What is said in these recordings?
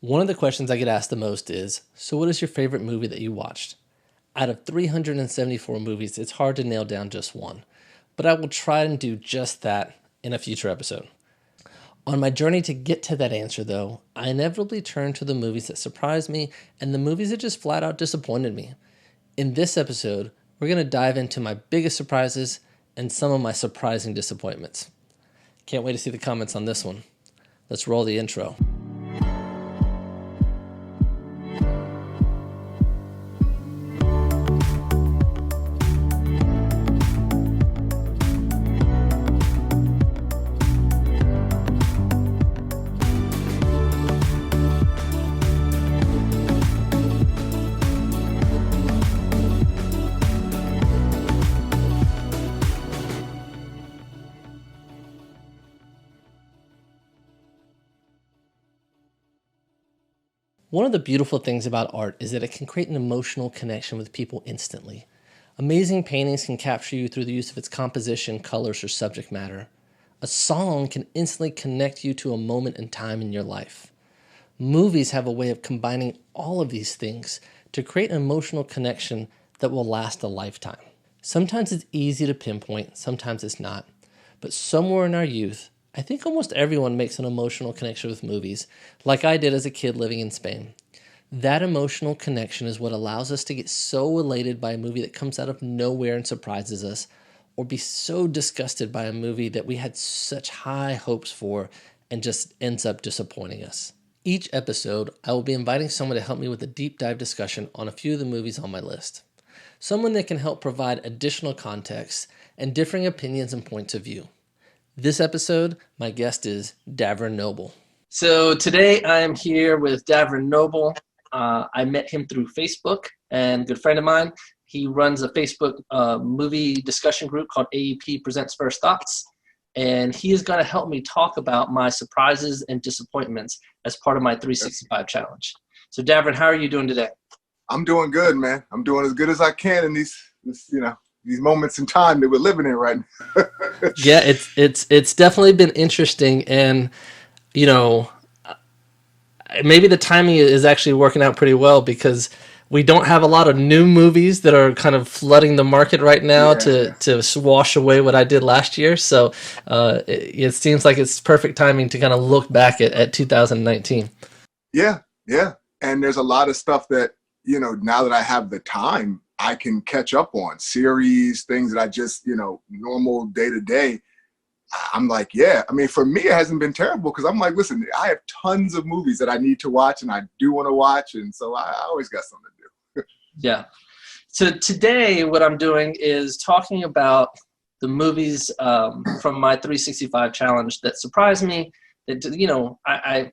One of the questions I get asked the most is, so what is your favorite movie that you watched? Out of 374 movies, it's hard to nail down just one, but I will try and do just that in a future episode. On my journey to get to that answer, though, I inevitably turn to the movies that surprised me and the movies that just flat out disappointed me. In this episode, we're going to dive into my biggest surprises and some of my surprising disappointments. Can't wait to see the comments on this one. Let's roll the intro. One of the beautiful things about art is that it can create an emotional connection with people instantly. Amazing paintings can capture you through the use of its composition, colors, or subject matter. A song can instantly connect you to a moment in time in your life. Movies have a way of combining all of these things to create an emotional connection that will last a lifetime. Sometimes it's easy to pinpoint, sometimes it's not. But somewhere in our youth, I think almost everyone makes an emotional connection with movies, like I did as a kid living in Spain. That emotional connection is what allows us to get so elated by a movie that comes out of nowhere and surprises us, or be so disgusted by a movie that we had such high hopes for and just ends up disappointing us. Each episode, I will be inviting someone to help me with a deep dive discussion on a few of the movies on my list. Someone that can help provide additional context and differing opinions and points of view. This episode, my guest is Davren Noble. So today I am here with Davren Noble. I met him through Facebook, and a good friend of mine. He runs a Facebook movie discussion group called AEP Presents First Thoughts, and he is going to help me talk about my surprises and disappointments as part of my 365 challenge. So Davren, how are you doing today? I'm doing good, man. I'm doing as good as I can in these moments in time that we're living in right now. Yeah, it's definitely been interesting, and maybe the timing is actually working out pretty well because we don't have a lot of new movies that are kind of flooding the market right now to wash away what I did last year. So it seems like it's perfect timing to kind of look back at 2019. Yeah. And there's a lot of stuff that, now that I have the time, I can catch up on series, things that I just, normal day to day. I'm like, yeah. I mean, for me, it hasn't been terrible because I'm like, listen, I have tons of movies that I need to watch and I do want to watch. And so I always got something to do. Yeah. So today what I'm doing is talking about the movies from my 365 challenge that surprised me, that, I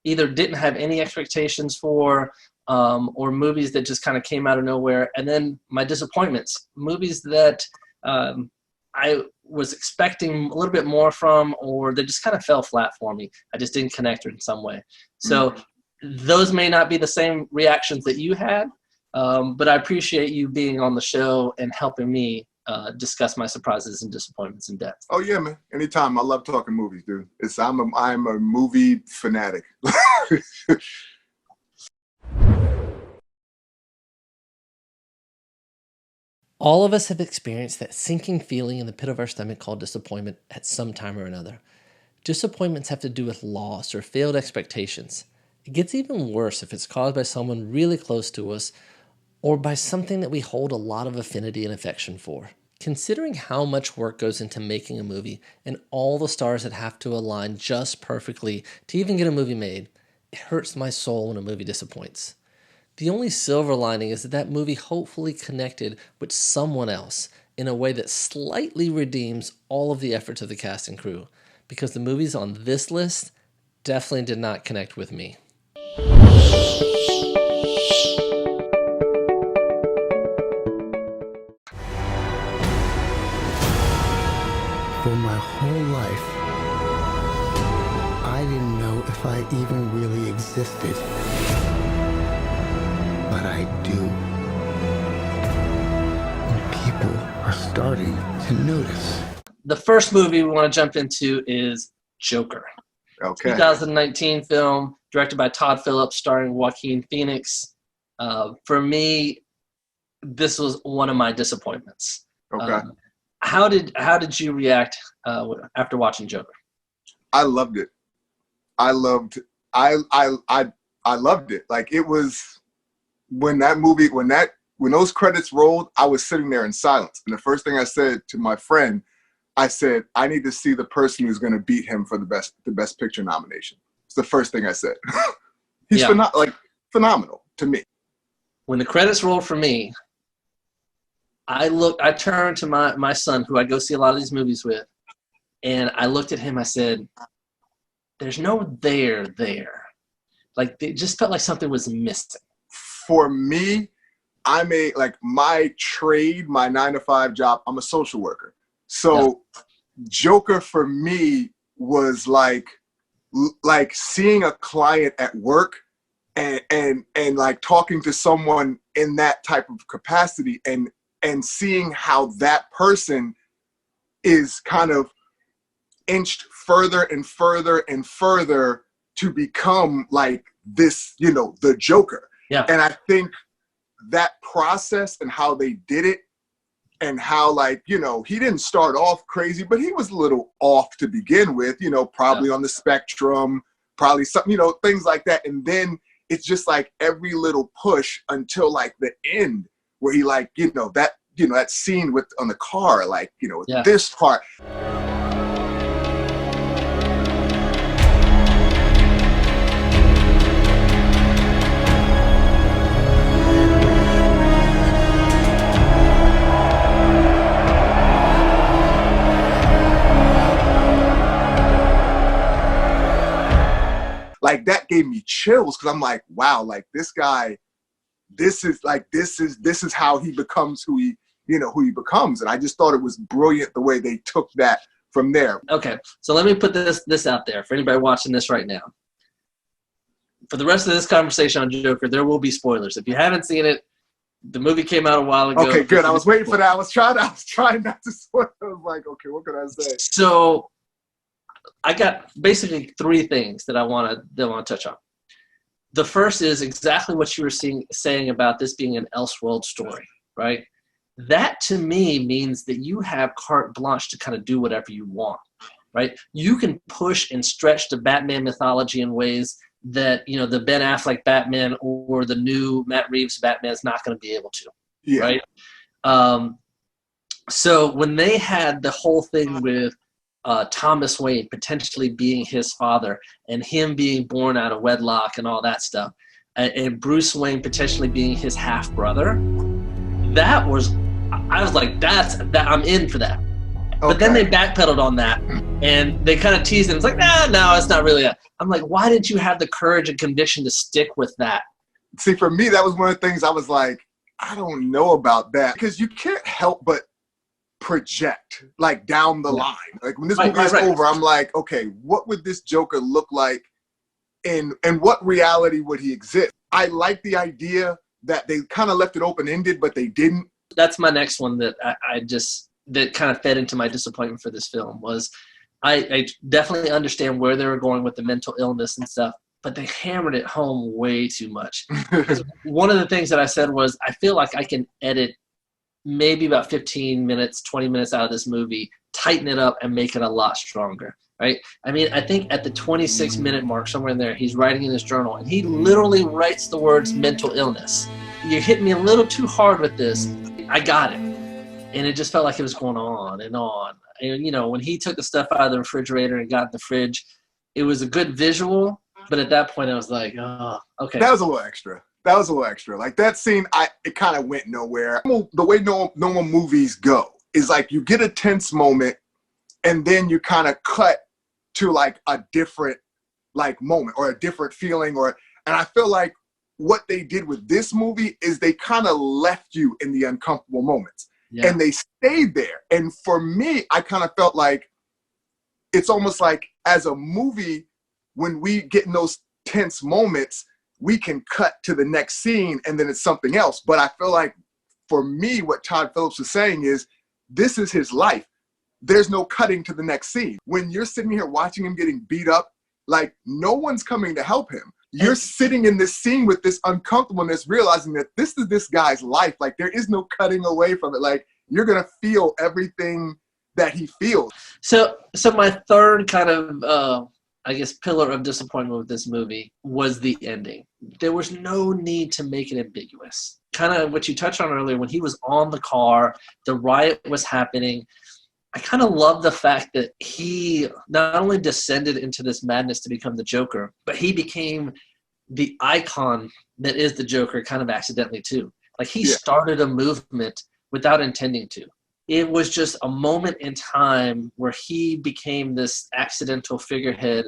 either didn't have any expectations for, or movies that just kind of came out of nowhere. And then my disappointments, movies that I was expecting a little bit more from, or they just kind of fell flat for me. I just didn't connect in some way. So those may not be the same reactions that you had, but I appreciate you being on the show and helping me discuss my surprises and disappointments in depth. Oh yeah, man. Anytime. I love talking movies, dude. I'm a movie fanatic. All of us have experienced that sinking feeling in the pit of our stomach called disappointment at some time or another. Disappointments have to do with loss or failed expectations. It gets even worse if it's caused by someone really close to us or by something that we hold a lot of affinity and affection for. Considering how much work goes into making a movie and all the stars that have to align just perfectly to even get a movie made, it hurts my soul when a movie disappoints. The only silver lining is that that movie hopefully connected with someone else in a way that slightly redeems all of the efforts of the cast and crew, because the movies on this list definitely did not connect with me. For my whole life, I didn't know if I even really existed. But I do. And people are starting to notice. The first movie we want to jump into is Joker. Okay. 2019 film, directed by Todd Phillips, starring Joaquin Phoenix. For me, this was one of my disappointments. Okay. How did you react after watching Joker? I loved it. I loved it. Like, it was, when those credits rolled, I was sitting there in silence. And the first thing I said to my friend, I said, I need to see the person who's going to beat him for the best picture nomination. It's the first thing I said. He's phenomenal to me. When the credits rolled for me, I turned to my son, who I go see a lot of these movies with, and I looked at him. I said, there's no there. Like, it just felt like something was missing. For me, my trade, my 9-to-5 job, I'm a social worker. So Joker for me was like seeing a client at work and like talking to someone in that type of capacity and seeing how that person is kind of inched further and further and further to become like this, the Joker. Yeah. And I think that process and how they did it, and how, like, he didn't start off crazy, but he was a little off to begin with, probably on the spectrum, probably something, things like that. And then it's just like every little push until like the end where he, like, that scene on the car, like, this part. Like, that gave me chills, because I'm like, wow, like, this guy, this is how he becomes who he becomes. And I just thought it was brilliant the way they took that from there. Okay, so let me put this out there for anybody watching this right now. For the rest of this conversation on Joker, there will be spoilers. If you haven't seen it, the movie came out a while ago. Okay, good. I was waiting for that. I was trying not to spoil. I was like, okay, what could I say? So I got basically three things that I want to touch on. The first is exactly what you were saying about this being an Elseworld story, right? That to me means that you have carte blanche to kind of do whatever you want, right? You can push and stretch the Batman mythology in ways that, the Ben Affleck Batman or the new Matt Reeves Batman is not going to be able to, right? So when they had the whole thing with Thomas Wayne potentially being his father and him being born out of wedlock and all that stuff, and Bruce Wayne potentially being his half brother, I was like, I'm in for that. Okay. But then they backpedaled on that and they kind of teased him. It's like, no, it's not really that. I'm like, why didn't you have the courage and conviction to stick with that? See, for me, that was one of the things I was like, I don't know about that, because you can't help but project, like, down the line. Like, when this movie is over, I'm like, okay, what would this Joker look like, and what reality would he exist? I like the idea that they kind of left it open-ended, but they didn't. That's my next one that that kind of fed into my disappointment for this film was I definitely understand where they were going with the mental illness and stuff, but they hammered it home way too much. One of the things that I said was, I feel like I can edit maybe about 15 minutes, 20 minutes out of this movie, tighten it up and make it a lot stronger, right? I mean, I think at the 26-minute mark, somewhere in there, he's writing in his journal, and he literally writes the words mental illness. You hit me a little too hard with this. I got it. And it just felt like it was going on and on. And, when he took the stuff out of the refrigerator and got in the fridge, it was a good visual, but at that point I was like, oh, okay. That was a little extra. Like, that scene, it kind of went nowhere. The way normal movies go is, like, you get a tense moment and then you kind of cut to, like, a different, like, moment or a different feeling, and I feel like what they did with this movie is they kind of left you in the uncomfortable moments. Yeah. And they stayed there. And for me, I kind of felt like it's almost like, as a movie, when we get in those tense moments, we can cut to the next scene and then it's something else. But I feel like, for me, what Todd Phillips was saying is, this is his life. There's no cutting to the next scene. When you're sitting here watching him getting beat up like no one's coming to help him. You're sitting in this scene with this uncomfortableness, realizing that this is this guy's life. Like there is no cutting away from it. Like you're going to feel everything that he feels. So my third kind of, I guess, pillar of disappointment with this movie was the ending. There was no need to make it ambiguous. Kind of what you touched on earlier, when he was on the car, the riot was happening. I kind of love the fact that he not only descended into this madness to become the Joker, but he became the icon that is the Joker kind of accidentally too. Like he started a movement without intending to. It was just a moment in time where he became this accidental figurehead.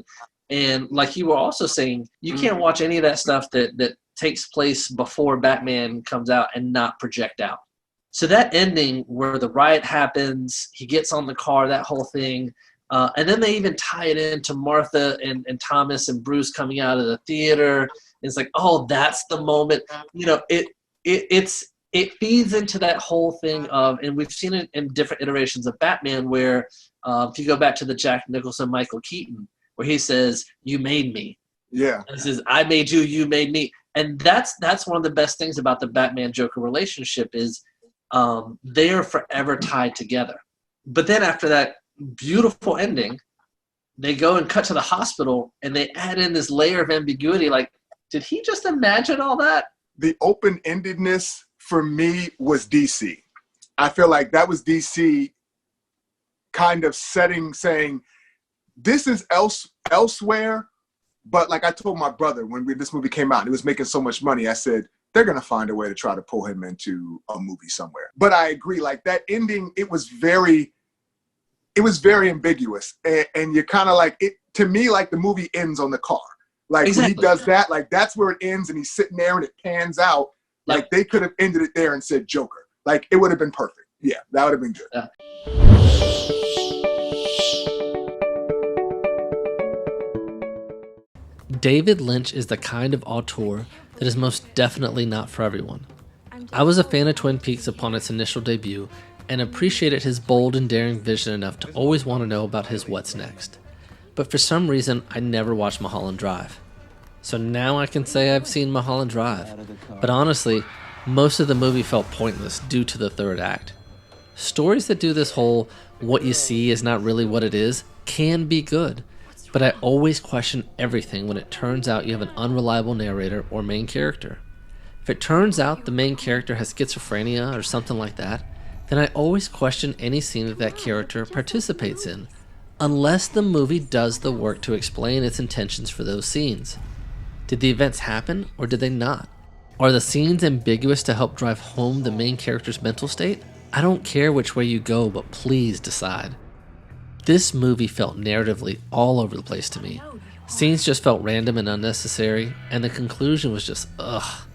And like you were also saying, you can't watch any of that stuff that takes place before Batman comes out and not project out. So that ending where the riot happens, he gets on the car, that whole thing, and then they even tie it into Martha and Thomas and Bruce coming out of the theater. It's like, oh, that's the moment. You know, it feeds into that whole thing of, and we've seen it in different iterations of Batman where if you go back to the Jack Nicholson, Michael Keaton, where he says, "You made me." Yeah. And he says, "I made you, you made me." And that's one of the best things about the Batman-Joker relationship is they are forever tied together. But then after that beautiful ending, they go and cut to the hospital and they add in this layer of ambiguity. Like, did he just imagine all that? The open-endedness for me was DC. I feel like that was DC kind of saying, this is elsewhere. But like I told my brother when this movie came out, it was making so much money. I said, they're going to find a way to try to pull him into a movie somewhere. But I agree, like that ending, it was very ambiguous. And you're kind of like, it to me, like the movie ends on the car. Like exactly. When he does that, like that's where it ends and he's sitting there and it pans out. Like they could have ended it there and said Joker. Like it would have been perfect. Yeah, that would have been good. Yeah. David Lynch is the kind of auteur that is most definitely not for everyone. I was a fan of Twin Peaks upon its initial debut and appreciated his bold and daring vision enough to always want to know about his what's next. But for some reason, I never watched Mulholland Drive. So now I can say I've seen Mulholland Drive. But honestly, most of the movie felt pointless due to the third act. Stories that do this whole what you see is not really what it is can be good. But I always question everything when it turns out you have an unreliable narrator or main character. If it turns out the main character has schizophrenia or something like that, then I always question any scene that character participates in, unless the movie does the work to explain its intentions for those scenes. Did the events happen or did they not? Are the scenes ambiguous to help drive home the main character's mental state? I don't care which way you go, but please decide. This movie felt narratively all over the place to me. Scenes just felt random and unnecessary, and the conclusion was just, ugh.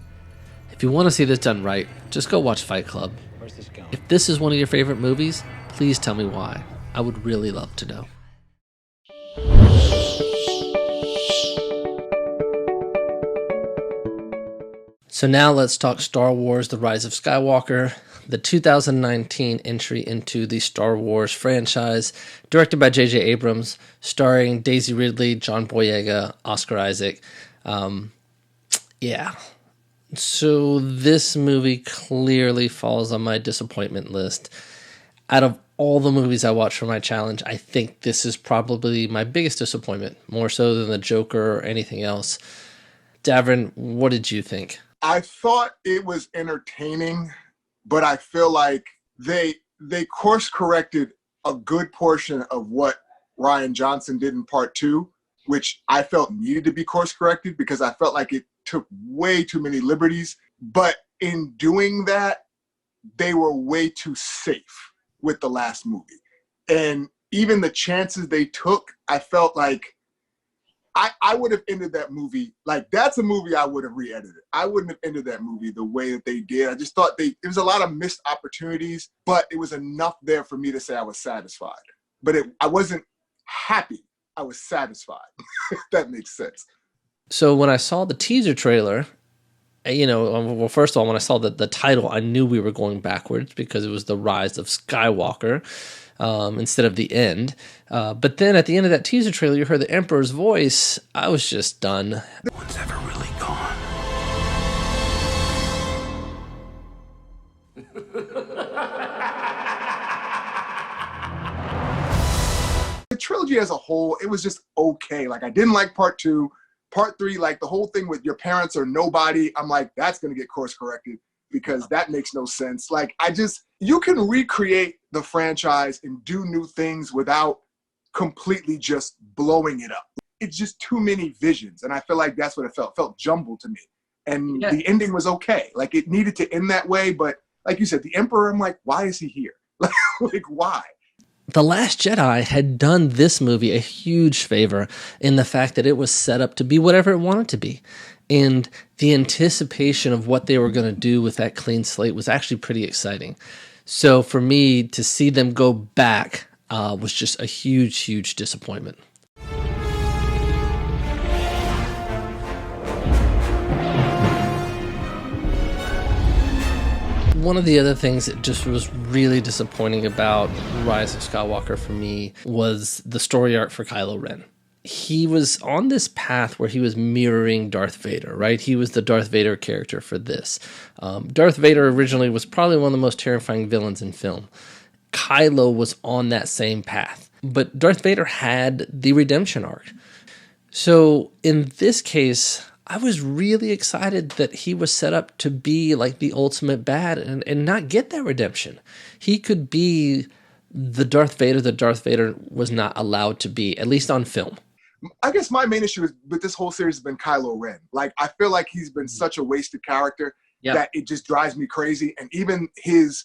If you want to see this done right, just go watch Fight Club. If this is one of your favorite movies, please tell me why. I would really love to know. So now let's talk Star Wars: The Rise of Skywalker, the 2019 entry into the Star Wars franchise, directed by J.J. Abrams, starring Daisy Ridley, John Boyega, Oscar Isaac. So this movie clearly falls on my disappointment list. Out of all the movies I watched for my challenge, I think this is probably my biggest disappointment, more so than The Joker or anything else. Davren, what did you think? I thought it was entertaining, but I feel like they course corrected a good portion of what Rian Johnson did in part 2, which I felt needed to be course corrected because I felt like it took way too many liberties. But in doing that, they were way too safe with the last movie. And even the chances they took, I felt like I would have ended that movie, like that's a movie I would have re-edited. I wouldn't have ended that movie the way that they did. I just thought there was a lot of missed opportunities, but it was enough there for me to say I was satisfied. But I wasn't happy. I was satisfied, if that makes sense. So when I saw the teaser trailer, You know, well, first of all, when I saw the title, I knew we were going backwards because it was the rise of Skywalker instead of the end. But then at the end of that teaser trailer, you heard the Emperor's voice. I was just done. What's ever really gone? The trilogy as a whole, it was just okay. Like, I didn't like part 2. Part 3, like the whole thing with your parents are nobody, I'm like, that's going to get course corrected because that makes no sense. Like, you can recreate the franchise and do new things without completely just blowing it up. It's just too many visions. And I feel like that's what it felt jumbled to me. And the ending was okay. Like, it needed to end that way. But like you said, the Emperor, I'm like, why is he here? Like, why? The Last Jedi had done this movie a huge favor in the fact that it was set up to be whatever it wanted to be. And the anticipation of what they were going to do with that clean slate was actually pretty exciting. So for me, to see them go back was just a huge, huge disappointment. One of the other things that just was really disappointing about Rise of Skywalker for me was the story arc for Kylo Ren. He was on this path where he was mirroring Darth Vader, right? He was the Darth Vader character for this. Darth Vader originally was probably one of the most terrifying villains in film. Kylo was on that same path, but Darth Vader had the redemption arc. So in this case, I was really excited that he was set up to be like the ultimate bad and not get that redemption. He could be the Darth Vader that Darth Vader was not allowed to be, at least on film. I guess my main issue with this whole series has been Kylo Ren. Like, I feel like he's been such a wasted character that it just drives me crazy. And even his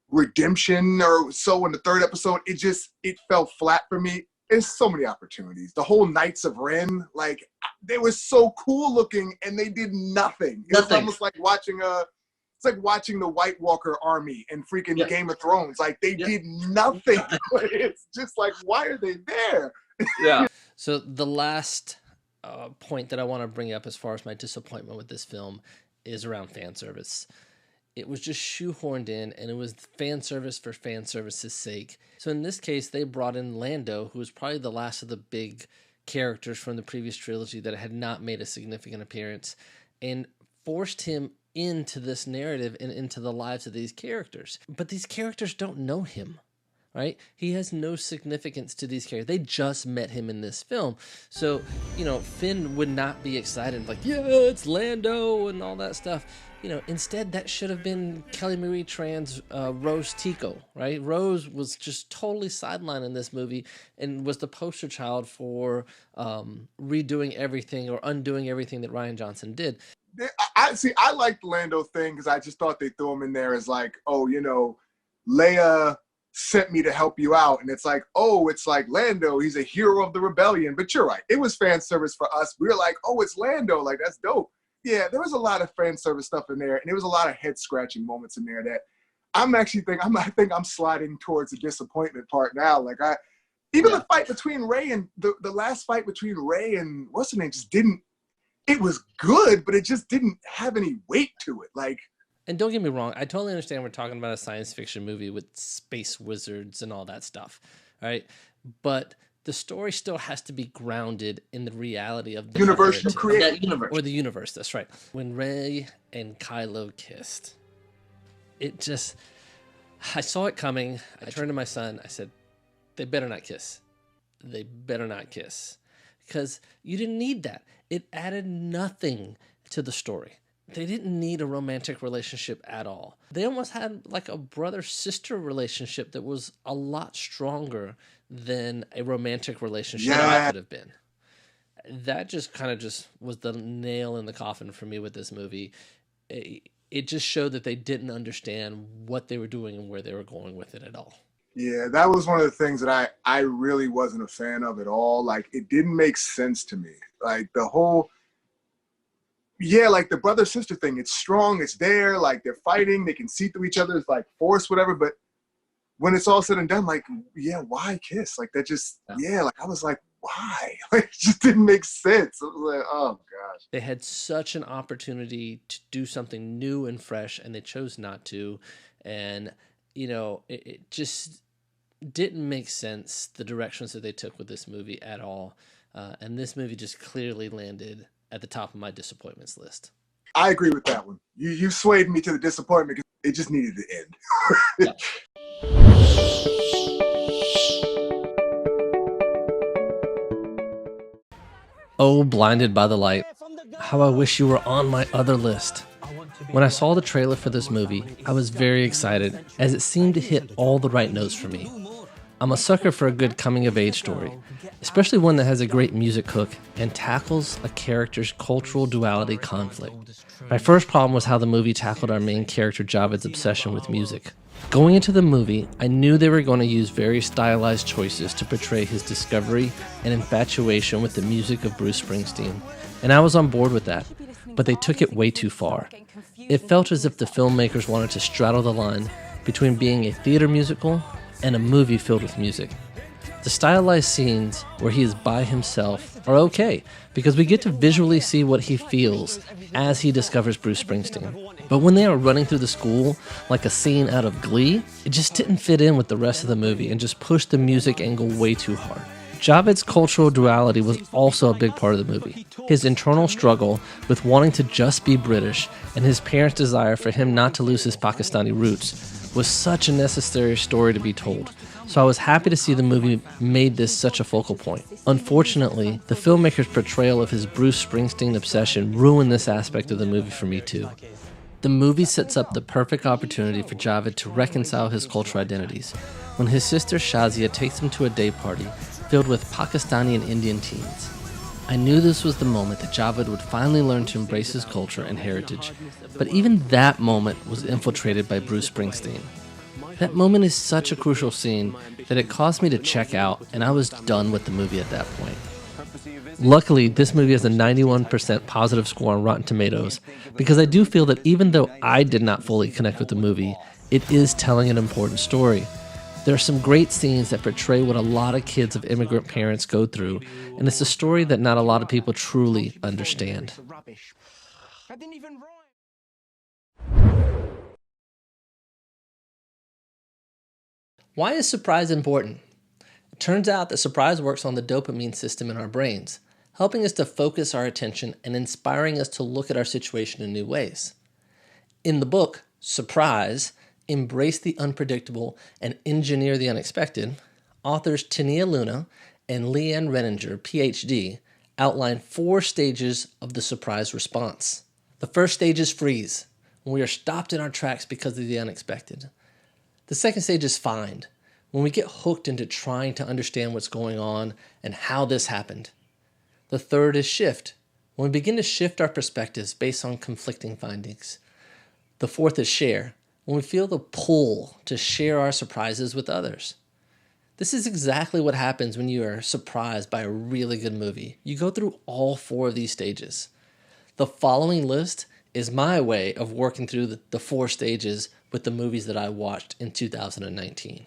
redemption or so in the 3rd episode, it fell flat for me. There's so many opportunities. The whole Knights of Ren, like, they were so cool looking and they did nothing. It was almost like watching the White Walker army in freaking Game of Thrones. Like, they did nothing. It's just like, why are they there? So the last point that I want to bring up as far as my disappointment with this film is around fan service. It was just shoehorned in, and it was fan service for fan service's sake. So in this case, they brought in Lando, who was probably the last of the big characters from the previous trilogy that had not made a significant appearance, and forced him into this narrative and into the lives of these characters. But these characters don't know him, right? He has no significance to these characters. They just met him in this film. So, Finn would not be excited, like, yeah, it's Lando and all that stuff. Instead, that should have been Kelly Marie Tran's Rose Tico, right? Rose was just totally sidelined in this movie and was the poster child for redoing everything or undoing everything that Rian Johnson did. I liked the Lando thing because I just thought they threw him in there as like, oh, Leia sent me to help you out. And it's like, oh, it's like Lando, he's a hero of the rebellion. But you're right. It was fan service for us. We were like, oh, it's Lando. Like, that's dope. Yeah, there was a lot of fan service stuff in there, and there was a lot of head-scratching moments in there that I think I'm sliding towards the disappointment part now. Like, the fight between Rey and the last fight between Rey and what's her name just didn't. It was good, but it just didn't have any weight to it. Like, and don't get me wrong, I totally understand we're talking about a science fiction movie with space wizards and all that stuff, right? But the story still has to be grounded in the reality of the universe you create. That universe. Or the universe, that's right. When Rey and Kylo kissed, I saw it coming. I turned to my son. I said, they better not kiss. They better not kiss. Because you didn't need that. It added nothing to the story. They didn't need a romantic relationship at all. They almost had like a brother-sister relationship that was a lot stronger than a romantic relationship could have been. That just kind of was the nail in the coffin for me with this movie. It just showed that they didn't understand what they were doing and where they were going with it at all. Yeah, that was one of the things that I really wasn't a fan of at all. Like, it didn't make sense to me. Like, the whole... Yeah, like the brother-sister thing, it's strong, it's there, like they're fighting, they can see through each other's like force, whatever, but when it's all said and done, like, yeah, why kiss? Like that just, like I was like, why? Like, it just didn't make sense. I was like, oh gosh. They had such an opportunity to do something new and fresh, and they chose not to. And, it just didn't make sense, the directions that they took with this movie at all. And this movie just clearly landed at the top of my disappointments list. I agree with that one. You swayed me to the disappointment because it just needed to end. Oh, Blinded by the Light. How I wish you were on my other list. When I saw the trailer for this movie, I was very excited, as it seemed to hit all the right notes for me. I'm a sucker for a good coming-of-age story, especially one that has a great music hook and tackles a character's cultural duality conflict. My first problem was how the movie tackled our main character Javed's obsession with music. Going into the movie, I knew they were going to use very stylized choices to portray his discovery and infatuation with the music of Bruce Springsteen, and I was on board with that, but they took it way too far. It felt as if the filmmakers wanted to straddle the line between being a theater musical and a movie filled with music. The stylized scenes where he is by himself are okay, because we get to visually see what he feels as he discovers Bruce Springsteen. But when they are running through the school like a scene out of Glee, it just didn't fit in with the rest of the movie and just pushed the music angle way too hard. Javed's cultural duality was also a big part of the movie. His internal struggle with wanting to just be British and his parents' desire for him not to lose his Pakistani roots was such a necessary story to be told. So I was happy to see the movie made this such a focal point. Unfortunately, the filmmaker's portrayal of his Bruce Springsteen obsession ruined this aspect of the movie for me too. The movie sets up the perfect opportunity for Javed to reconcile his cultural identities when his sister Shazia takes him to a day party filled with Pakistani and Indian teens. I knew this was the moment that Javed would finally learn to embrace his culture and heritage, but even that moment was infiltrated by Bruce Springsteen. That moment is such a crucial scene that it caused me to check out, and I was done with the movie at that point. Luckily, this movie has a 91% positive score on Rotten Tomatoes, because I do feel that even though I did not fully connect with the movie, it is telling an important story. There are some great scenes that portray what a lot of kids of immigrant parents go through, and it's a story that not a lot of people truly understand. Why is surprise important? It turns out that surprise works on the dopamine system in our brains, helping us to focus our attention and inspiring us to look at our situation in new ways. In the book, Surprise, Embrace the Unpredictable and Engineer the Unexpected, authors Tania Luna and Leanne Renninger, PhD, outline 4 stages of the surprise response. The first stage is freeze, when we are stopped in our tracks because of the unexpected. The second stage is find, when we get hooked into trying to understand what's going on and how this happened. The third is shift, when we begin to shift our perspectives based on conflicting findings. The fourth is share, when we feel the pull to share our surprises with others. This is exactly what happens when you are surprised by a really good movie. You go through all 4 of these stages. The following list is my way of working through the 4 stages with the movies that I watched in 2019.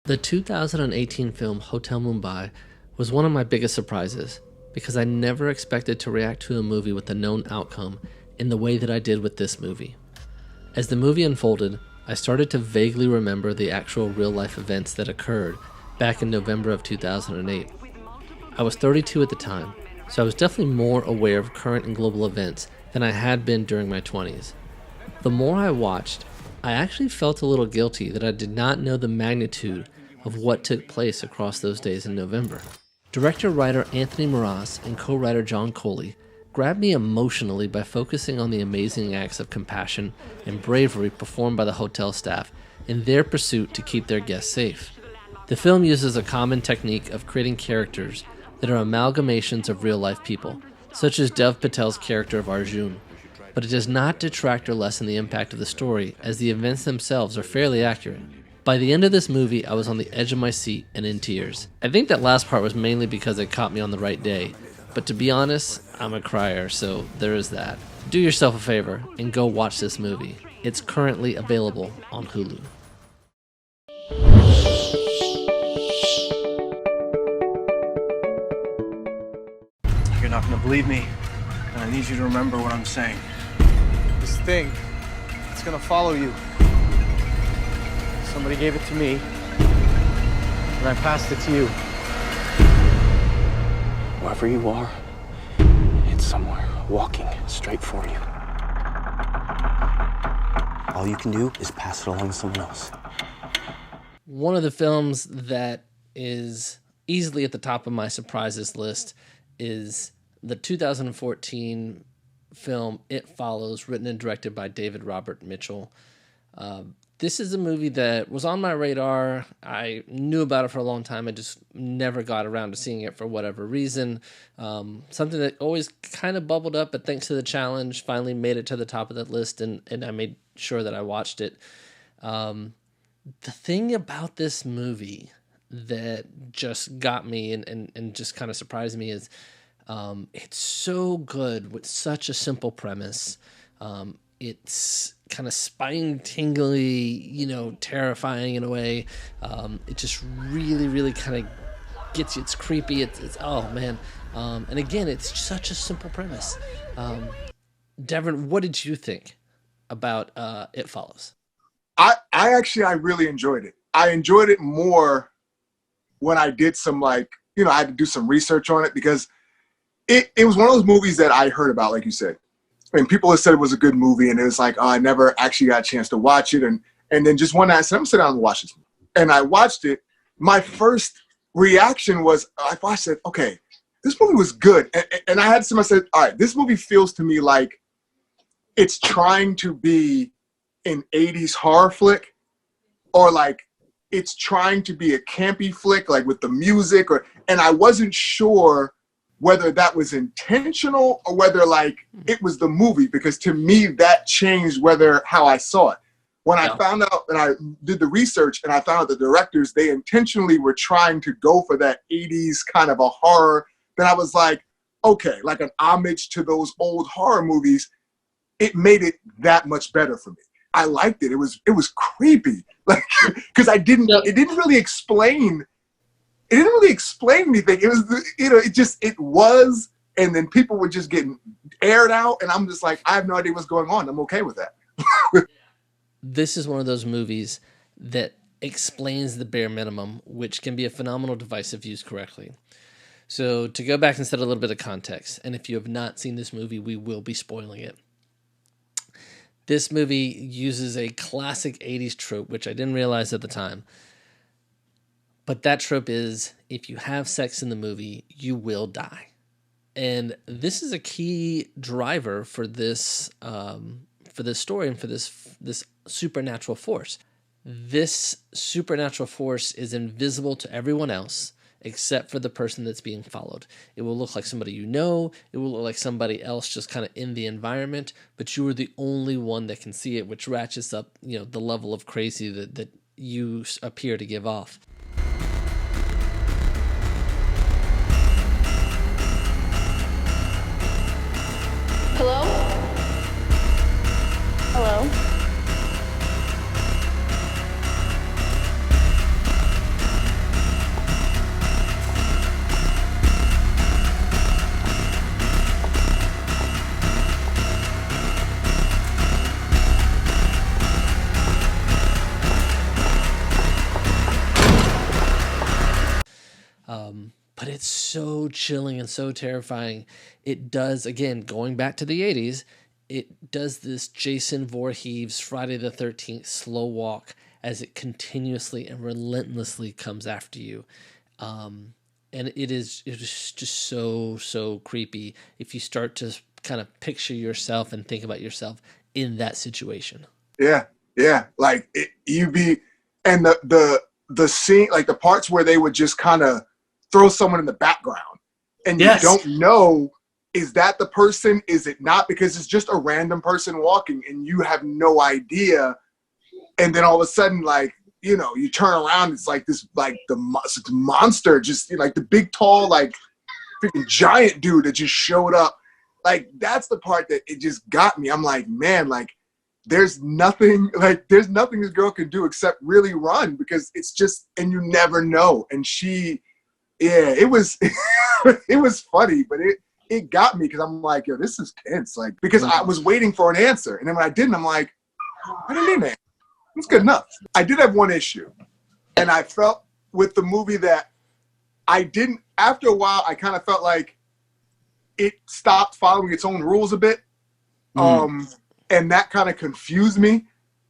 The 2018 film Hotel Mumbai was one of my biggest surprises, because I never expected to react to a movie with a known outcome in the way that I did with this movie. As the movie unfolded, I started to vaguely remember the actual real-life events that occurred back in November of 2008. I was 32 at the time, so I was definitely more aware of current and global events than I had been during my 20s. The more I watched, I actually felt a little guilty that I did not know the magnitude of what took place across those days in November. Director-writer Anthony Moras and co-writer John Coley grabbed me emotionally by focusing on the amazing acts of compassion and bravery performed by the hotel staff in their pursuit to keep their guests safe. The film uses a common technique of creating characters that are amalgamations of real-life people, such as Dev Patel's character of Arjun, but it does not detract or lessen the impact of the story, as the events themselves are fairly accurate. By the end of this movie, I was on the edge of my seat and in tears. I think that last part was mainly because it caught me on the right day, but to be honest, I'm a crier, so there is that. Do yourself a favor and go watch this movie. It's currently available on Hulu. not gonna believe me, and I need you to remember what I'm saying. This thing, it's gonna follow you. Somebody gave it to me, and I passed it to you. Wherever you are, it's somewhere walking straight for you. All you can do is pass it along to someone else. One of the films that is easily at the top of my surprises list is the 2014 film It Follows, written and directed by David Robert Mitchell. This is a movie that was on my radar. I knew about it for a long time. I just never got around to seeing it for whatever reason. Something that always kind of bubbled up, but thanks to the challenge, finally made it to the top of that list, and I made sure that I watched it. The thing about this movie that just got me and just kind of surprised me is it's so good with such a simple premise. It's kind of spine-tingly, terrifying in a way. It just really, really kind of gets you. It's creepy. It's oh, man. And again, it's such a simple premise. Davren, what did you think about It Follows? I really enjoyed it. I enjoyed it more when I did some I had to do some research on it, because it was one of those movies that I heard about, like you said. And people have said it was a good movie, and it was like, oh, I never actually got a chance to watch it. And then just one night I said, I'm sitting down and watch this movie. And I watched it. My first reaction was, I said, okay, this movie was good. And I had someone said, all right, this movie feels to me like it's trying to be an 80s horror flick, or like it's trying to be a campy flick, like with the music, and I wasn't sure whether that was intentional or whether it was the movie, because to me that changed how I saw it. When I found out, and I did the research, and I found out the directors, they intentionally were trying to go for that 80s kind of a horror, then I was like, okay, like an homage to those old horror movies. It made it that much better for me. I liked it. It was creepy, because it didn't really explain. It didn't really explain anything. It was, it was, and then people were just getting aired out, and I'm just like, I have no idea what's going on. I'm okay with that. This is one of those movies that explains the bare minimum, which can be a phenomenal device if used correctly. So to go back and set a little bit of context, and if you have not seen this movie, we will be spoiling it. This movie uses a classic 80s trope, which I didn't realize at the time. But that trope is, if you have sex in the movie, you will die. And this is a key driver for this story and for this supernatural force. This supernatural force is invisible to everyone else except for the person that's being followed. It will look like somebody you know. It will look like somebody else just kind of in the environment, but you are the only one that can see it, which ratchets up, the level of crazy that you appear to give off. Hello? Hello? But it's so chilling and so terrifying. It does, again, going back to the 80s, it does this Jason Voorhees Friday the 13th slow walk as it continuously and relentlessly comes after you. And it is just so creepy if you start to kind of picture yourself and think about yourself in that situation. Yeah. Like and the scene, like the parts where they would just kind of throw someone in the background, and you don't know, is that the person? Is it not? Because it's just a random person walking, and you have no idea. And then all of a sudden, you turn around, it's like this, like the monster, just like the big, tall, like freaking giant dude that just showed up. Like that's the part that it just got me. I'm like, man, there's nothing this girl can do except really run, because it's just, and you never know. And it was, it was funny, but it got me because I'm like, yo, this is tense. Like, because I was waiting for an answer. And then when I didn't, I'm like, I didn't need an answer. It's good enough. I did have one issue. And I felt with the movie that after a while, I kind of felt like it stopped following its own rules a bit. And that kind of confused me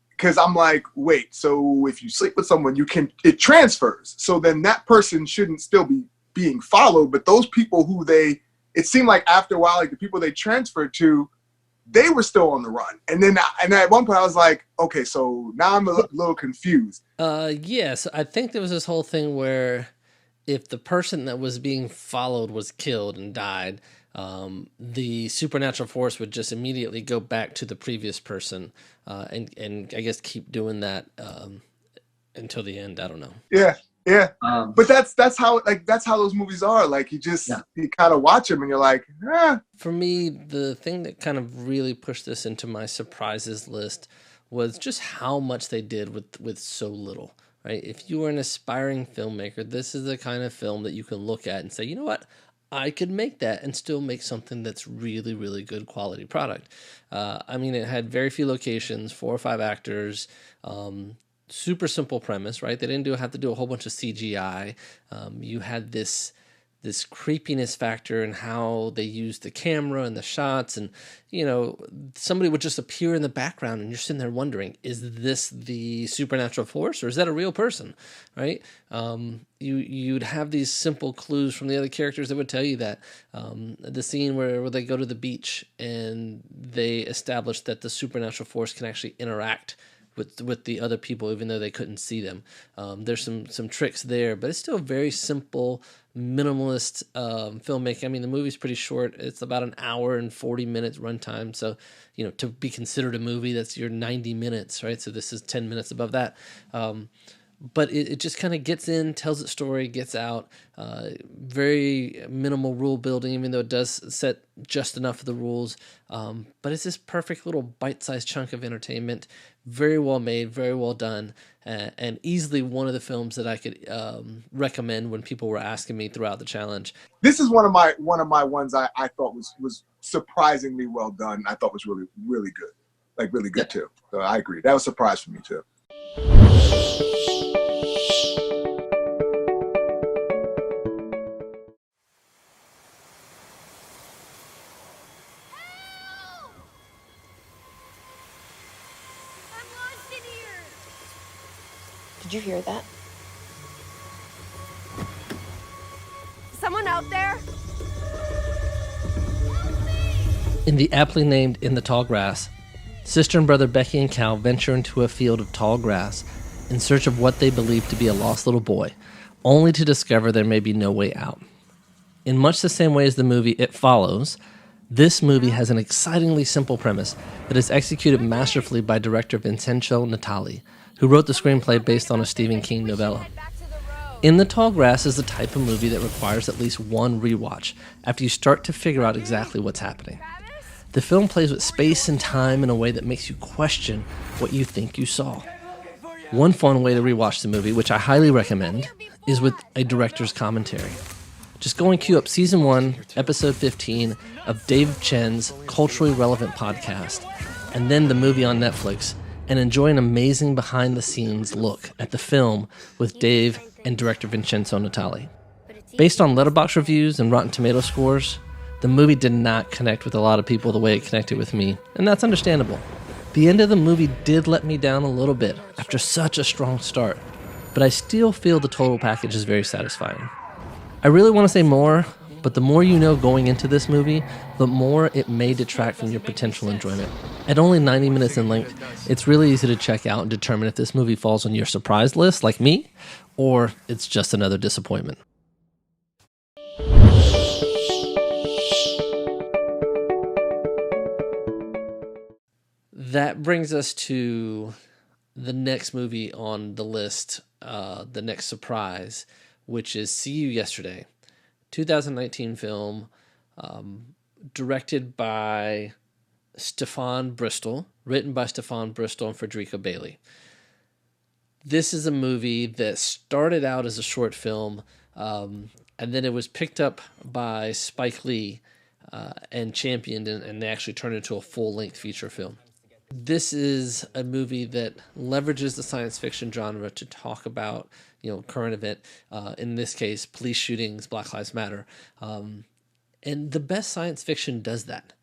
because I'm like, wait, so if you sleep with someone, it transfers. So then that person shouldn't still be being followed. But those people it seemed like after a while, like the people they transferred to, they were still on the run. And then at one point I was like, okay, so now I'm a little confused. Yes, I think there was this whole thing where if the person that was being followed was killed and died, the supernatural force would just immediately go back to the previous person, and I guess keep doing that until the end. I don't know. Yeah. But that's how those movies are. Like you kind of watch them and you're like, eh. For me, the thing that kind of really pushed this into my surprises list was just how much they did with so little. Right? If you were an aspiring filmmaker, this is the kind of film that you can look at and say, you know what? I could make that and still make something that's really, really good quality product. I mean, it had very few locations, 4 or 5 actors, super simple premise, right? They didn't have to do a whole bunch of CGI. You had this creepiness factor in how they used the camera and the shots, and somebody would just appear in the background and you're sitting there wondering, is this the supernatural force or is that a real person, right? You'd have these simple clues from the other characters that would tell you that. The scene where they go to the beach and they establish that the supernatural force can actually interact with the other people, even though they couldn't see them. There's some tricks there, but it's still very simple, minimalist filmmaking. I mean, the movie's pretty short. It's about an hour and 40 minutes runtime. So, to be considered a movie, that's your 90 minutes, right? So this is 10 minutes above that. But it just kind of gets in, tells its story, gets out. Very minimal rule building, even though it does set just enough of the rules. But it's this perfect little bite-sized chunk of entertainment. Very well made, very well done, and easily one of the films that I could recommend when people were asking me throughout the challenge. This is one of my ones I thought was surprisingly well done. I thought was really, really good. Like really good too. So I agree. That was a surprise for me too. Did you hear that? Someone out there? In the aptly named In the Tall Grass, sister and brother Becky and Cal venture into a field of tall grass in search of what they believe to be a lost little boy, only to discover there may be no way out. In much the same way as the movie It Follows, this movie has an excitingly simple premise that is executed masterfully by director Vincenzo Natali, who wrote the screenplay based on a Stephen King novella. In the Tall Grass is the type of movie that requires at least one rewatch after you start to figure out exactly what's happening. The film plays with space and time in a way that makes you question what you think you saw. One fun way to rewatch the movie, which I highly recommend, is with a director's commentary. Just go and queue up Season 1, Episode 15 of Dave Chen's culturally relevant podcast, and then the movie on Netflix, and enjoy an amazing behind-the-scenes look at the film with Dave and director Vincenzo Natali. Based on Letterboxd reviews and Rotten Tomato scores, the movie did not connect with a lot of people the way it connected with me, and that's understandable. The end of the movie did let me down a little bit after such a strong start, but I still feel the total package is very satisfying. I really want to say more, but the more you know going into this movie, the more it may detract from your potential enjoyment. At only 90 minutes in length, it's really easy to check out and determine if this movie falls on your surprise list, like me, or it's just another disappointment. That brings us to the next movie on the list, the next surprise, which is See You Yesterday, 2019 film, directed by Stefan Bristol, written by Stefan Bristol and Frederica Bailey. This is a movie that started out as a short film, and then it was picked up by Spike Lee and championed, and they actually turned it into a full-length feature film. This is a movie that leverages the science fiction genre to talk about, current event. In this case, police shootings, Black Lives Matter, and the best science fiction does that.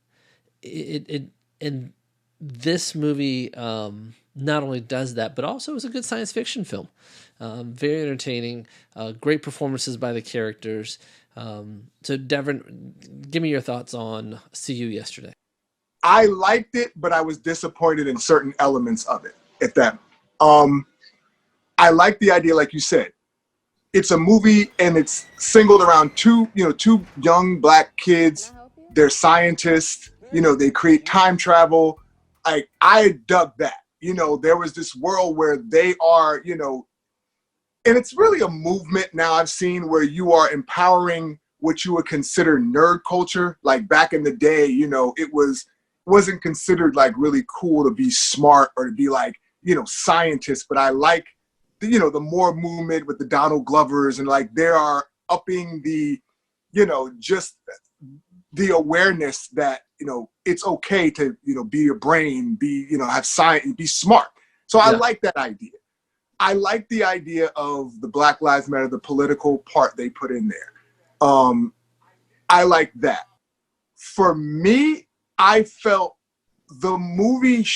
And this movie not only does that, but also is a good science fiction film. Very entertaining, great performances by the characters. So, Davren, give me your thoughts on See You Yesterday. I liked it, but I was disappointed in certain elements of it. I like the idea, like you said. It's a movie, and it's singled around two young Black kids. They're scientists. They create time travel. I dug that. There was this world where they are, and it's really a movement now I've seen where you are empowering what you would consider nerd culture. Like back in the day, wasn't considered like really cool to be smart or to be like, scientists. But I like, the more movement with the Donald Glovers, and like they are upping the, just the awareness that, it's okay to, be your brain, be, have science, be smart. So I like that idea. I like the idea of the Black Lives Matter, the political part they put in there. I like that. For me, I felt the movie,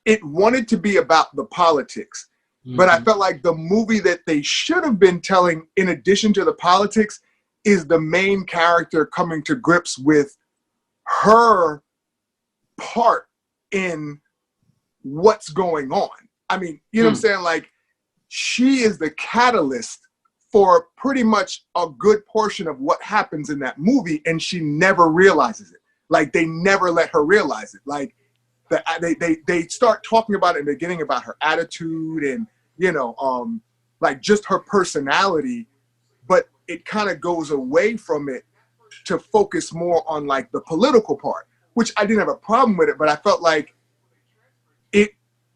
it wanted to be about the politics, but I felt like the movie that they should have been telling, in addition to the politics, is the main character coming to grips with her part in what's going on. I mean, you know what I'm saying? Like, she is the catalyst for pretty much a good portion of what happens in that movie, and she never realizes it. Like, they never let her realize it. Like, they start talking about it in the beginning about her attitude and, like just her personality, but it kind of goes away from it to focus more on like the political part, which I didn't have a problem with it, but I felt like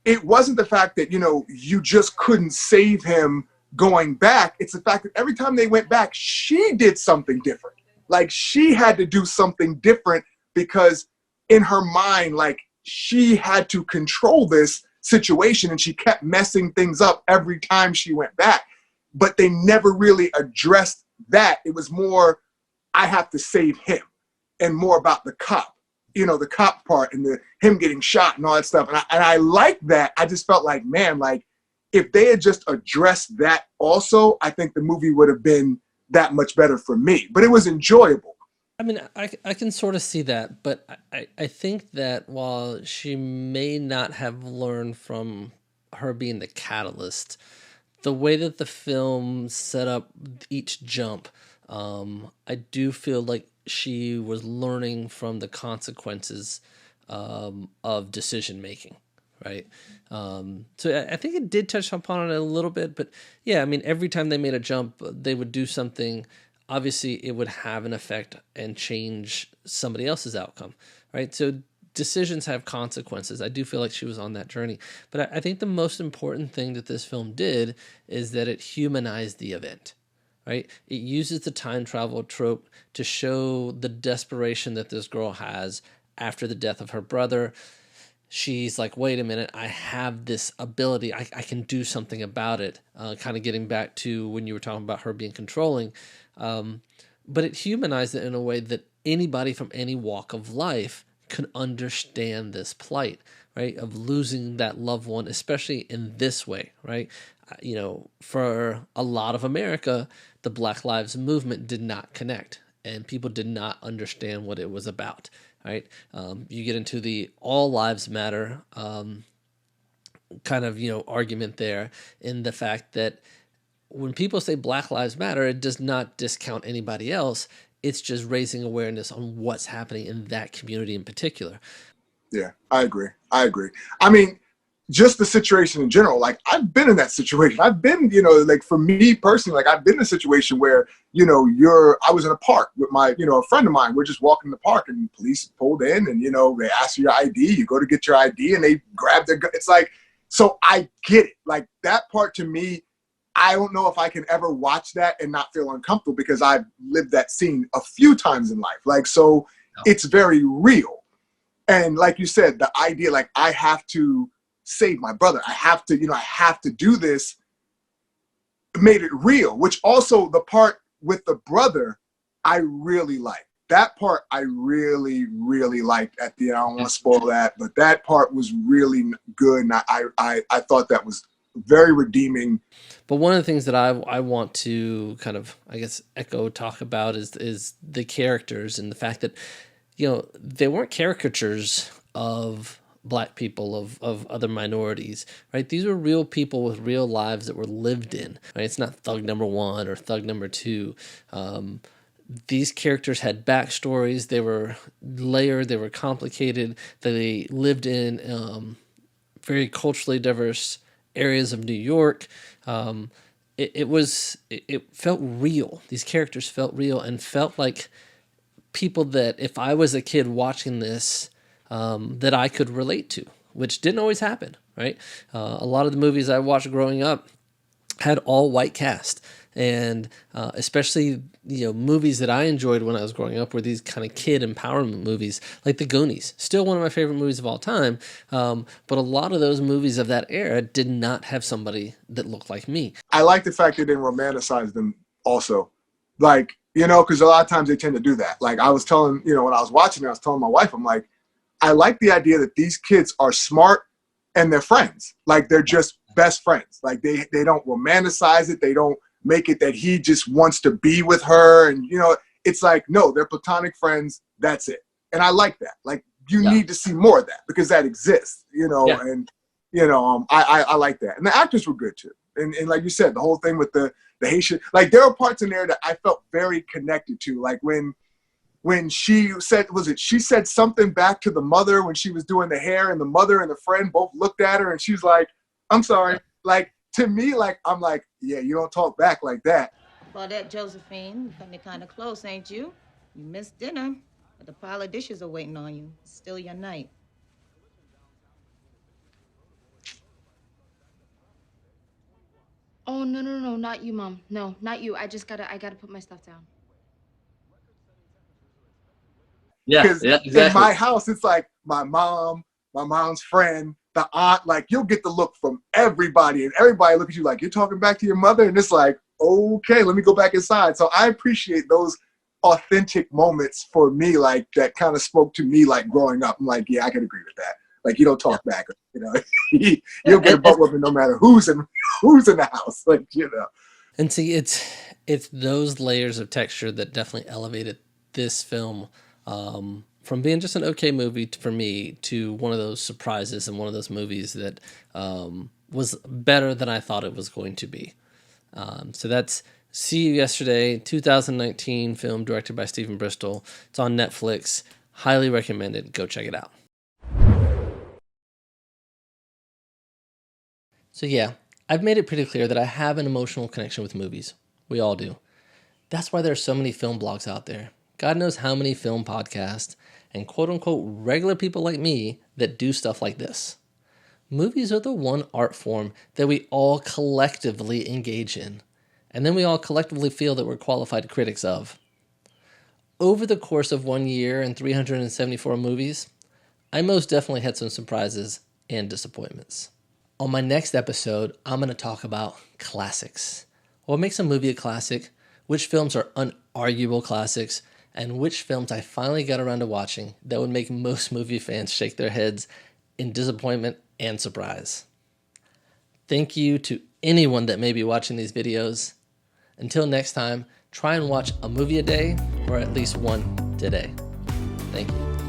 it wasn't the fact that, you just couldn't save him going back. It's the fact that every time they went back, she did something different. Like, she had to do something different because in her mind, like, she had to control this situation, and she kept messing things up every time she went back. But they never really addressed that. It was more, I have to save him, and more about the cop, the cop part and him getting shot and all that stuff. And I like that. I just felt like, man, like if they had just addressed that also, I think the movie would have been that much better for me. But it was enjoyable. I mean, I can sort of see that, but I think that while she may not have learned from her being the catalyst, the way that the film set up each jump, I do feel like she was learning from the consequences of decision making, right? So I think it did touch upon it a little bit, but yeah, I mean, every time they made a jump, they would do something. Obviously, it would have an effect and change somebody else's outcome, right? So decisions have consequences. I do feel like she was on that journey. But I think the most important thing that this film did is that it humanized the event, right? It uses the time travel trope to show the desperation that this girl has after the death of her brother. She's like, wait a minute, I have this ability. I can do something about it. Kind of getting back to when you were talking about her being controlling. But it humanized it in a way that anybody from any walk of life could understand this plight, right? Of losing that loved one, especially in this way, right? For a lot of America, the Black Lives Movement did not connect, and people did not understand what it was about, right? You get into the all lives matter kind of, argument there, in the fact that when people say Black Lives Matter, it does not discount anybody else. It's just raising awareness on what's happening in that community in particular. Yeah, I agree. I mean, just the situation in general, like I've been in that situation. I've been, like for me personally, like I've been in a situation where, I was in a park with my, a friend of mine. We're just walking in the park and police pulled in and, they ask you your ID. You go to get your ID and they grab their gun. It's like, so I get it. Like that part to me, I don't know if I can ever watch that and not feel uncomfortable because I've lived that scene a few times in life. Like, so it's very real. And like you said, the idea, like, I have to save my brother. I have to do this, made it real, which also the part with the brother, I really liked. That part I really, really liked at the end. I don't want to spoil that, but that part was really good. And I thought that was very redeeming. But one of the things that I want to kind of, I guess, talk about is the characters and the fact that, they weren't caricatures of Black people, of other minorities, right? These were real people with real lives that were lived in, right? It's not thug number one or thug number two. These characters had backstories. They were layered. They were complicated. They lived in very culturally diverse areas of New York. It felt real. These characters felt real and felt like people that if I was a kid watching this, that I could relate to, which didn't always happen, right? A lot of the movies I watched growing up had all white cast. And especially, movies that I enjoyed when I was growing up were these kind of kid empowerment movies, like The Goonies. Still one of my favorite movies of all time. But a lot of those movies of that era did not have somebody that looked like me. I like the fact they didn't romanticize them also. Like, because a lot of times they tend to do that. Like I was telling, when I was watching it, I was telling my wife, I'm like, I like the idea that these kids are smart and they're friends. Like they're just best friends. Like they don't romanticize it. They don't make it that he just wants to be with her. And, it's like, no, they're platonic friends. That's it. And I like that. Like you need to see more of that because that exists, and, I like that. And the actors were good too. And like you said, the whole thing with the Haitian, like there were parts in there that I felt very connected to. Like when she said something back to the mother when she was doing the hair, and the mother and the friend both looked at her and she's like, I'm sorry. Like to me, like, I'm like, yeah, you don't talk back like that. Claudette, Josephine, you coming kind of close, ain't you? You missed dinner, but the pile of dishes are waiting on you. It's still your night. Oh, no, not you, Mom. No, not you. I gotta put my stuff down. Yeah, Because exactly. in my house, it's like my mom, my mom's friend, the aunt, like you'll get the look from everybody, and everybody look at you like you're talking back to your mother, and it's like, okay, let me go back inside. So I appreciate those authentic moments for me, like that kind of spoke to me like growing up. I'm like, yeah, I can agree with that. Like you don't talk back, you'll get a butt whipping no matter who's in the house, like And see, it's those layers of texture that definitely elevated this film from being just an okay movie for me to one of those surprises and one of those movies that was better than I thought it was going to be. So that's See You Yesterday, 2019 film directed by Stephen Bristol. It's on Netflix. Highly recommended. Go check it out. So yeah, I've made it pretty clear that I have an emotional connection with movies. We all do. That's why there are so many film blogs out there. God knows how many film podcasts and quote-unquote regular people like me that do stuff like this. Movies are the one art form that we all collectively engage in, and then we all collectively feel that we're qualified critics of. Over the course of 1 year and 374 movies, I most definitely had some surprises and disappointments. On my next episode, I'm going to talk about classics. What makes a movie a classic, which films are unarguable classics, and which films I finally got around to watching that would make most movie fans shake their heads in disappointment and surprise. Thank you to anyone that may be watching these videos. Until next time, try and watch a movie a day, or at least one today. Thank you.